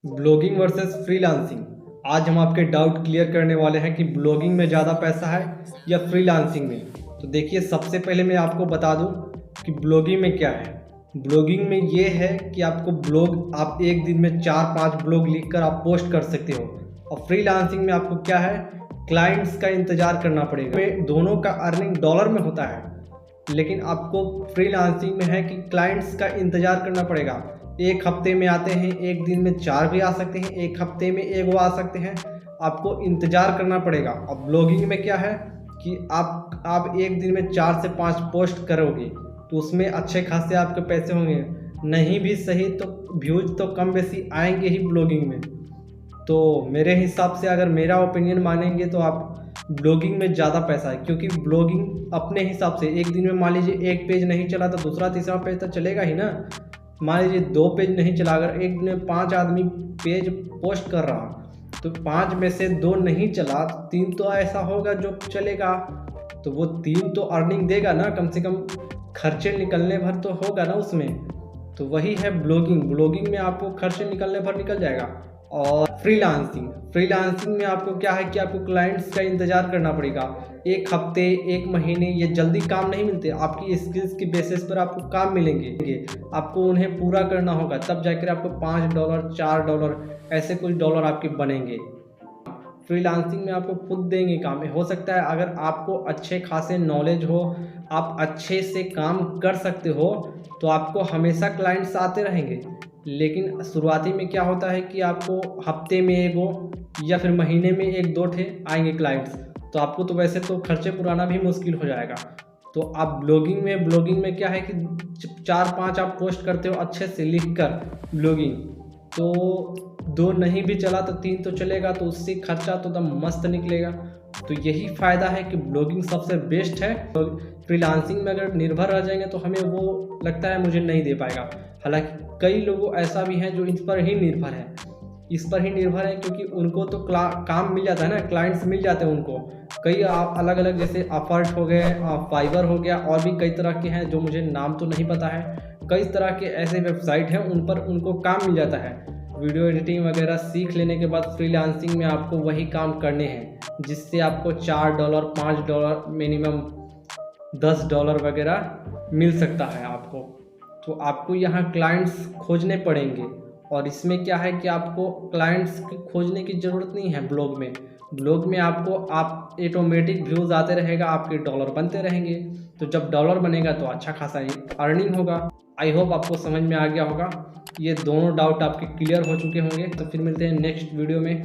Blogging versus freelancing. आज हम आपके डाउट क्लियर करने वाले हैं कि ब्लॉगिंग में ज़्यादा पैसा है या फ्रीलांसिंग में। तो देखिए, सबसे पहले मैं आपको बता दूं कि ब्लॉगिंग में क्या है। ब्लॉगिंग में ये है कि आपको ब्लॉग आप एक दिन में 4-5 ब्लॉग लिखकर आप पोस्ट कर सकते हो। और फ्रीलांसिंग में आपको क्या है, क्लाइंट्स का इंतज़ार करना पड़ेगा। दोनों का अर्निंग डॉलर में होता है, लेकिन आपको फ्रीलांसिंग में है कि क्लाइंट्स का इंतज़ार करना पड़ेगा। एक हफ्ते में आते हैं, एक दिन में 4 भी आ सकते हैं, एक हफ्ते में 1 वो आ सकते हैं। आपको इंतज़ार करना पड़ेगा। अब ब्लॉगिंग में क्या है कि आप एक दिन में 4 से 5 पोस्ट करोगे तो उसमें अच्छे खासे आपके पैसे होंगे। नहीं भी सही तो व्यूज तो कम बेसी आएंगे ही ब्लॉगिंग में। तो मेरे हिसाब से अगर मेरा ओपिनियन मानेंगे तो आप ब्लॉगिंग में ज़्यादा पैसा है, क्योंकि ब्लॉगिंग अपने हिसाब से एक दिन में मान लीजिए एक पेज नहीं चला तो दूसरा तीसरा पेज तो चलेगा ही ना। मान लीजिए 2 पेज नहीं चला, अगर एक दिन में 5 आदमी पेज पोस्ट कर रहा तो 5 में से 2 नहीं चला तो 3 तो ऐसा होगा जो चलेगा। तो वो 3 तो अर्निंग देगा ना, कम से कम खर्चे निकलने भर तो होगा ना उसमें। तो वही है ब्लॉगिंग में आपको खर्चे निकलने भर निकल जाएगा। और फ्रीलांसिंग में आपको क्या है कि आपको क्लाइंट्स का इंतज़ार करना पड़ेगा। एक हफ्ते, एक महीने, ये जल्दी काम नहीं मिलते। आपकी स्किल्स की बेसिस पर आपको काम मिलेंगे, आपको उन्हें पूरा करना होगा, तब जाकर आपको $5, $4 ऐसे कुछ डॉलर आपके बनेंगे। फ्रीलांसिंग में आपको खुद देंगे काम। हो सकता है अगर आपको अच्छे खासे नॉलेज हो, आप अच्छे से काम कर सकते हो तो आपको हमेशा क्लाइंट्स आते रहेंगे। लेकिन शुरुआती में क्या होता है कि आपको हफ्ते में 1 या फिर महीने में 1-2 ठे आएंगे क्लाइंट्स, तो आपको तो वैसे तो खर्चे पुराना भी मुश्किल हो जाएगा। तो आप ब्लॉगिंग में क्या है कि 4-5 आप पोस्ट करते हो अच्छे से लिख कर ब्लॉगिंग, तो 2 नहीं भी चला तो 3 तो चलेगा, तो उससे खर्चा तो एकदम मस्त निकलेगा। तो यही फ़ायदा है कि ब्लॉगिंग सबसे बेस्ट है। फ्रीलांसिंग में अगर निर्भर रह जाएंगे तो हमें वो लगता है मुझे नहीं दे पाएगा। हालांकि कई लोग ऐसा भी हैं जो इस पर ही निर्भर है, क्योंकि उनको तो काम मिल जाता है ना, क्लाइंट्स मिल जाते हैं उनको। कई अलग अलग जैसे अपवर्क हो गए, फाइवर हो गया, और भी कई तरह के हैं जो मुझे नाम तो नहीं पता है। कई तरह के ऐसे वेबसाइट हैं उन पर उनको काम मिल जाता है। वीडियो एडिटिंग वगैरह सीख लेने के बाद फ्रीलांसिंग में आपको वही काम करने हैं, जिससे आपको $4, $5, मिनिमम $10 वगैरह मिल सकता है आपको। तो आपको यहाँ क्लाइंट्स खोजने पड़ेंगे, और इसमें क्या है कि आपको क्लाइंट्स की खोजने की ज़रूरत नहीं है। ब्लॉग में आपको ऑटोमेटिक व्यूज़ आते रहेगा, आपके डॉलर बनते रहेंगे। तो जब डॉलर बनेगा तो अच्छा खासा अर्निंग होगा। आई होप आपको समझ में आ गया होगा। ये दोनों डाउट आपके क्लियर हो चुके होंगे। तो फिर मिलते हैं नेक्स्ट वीडियो में।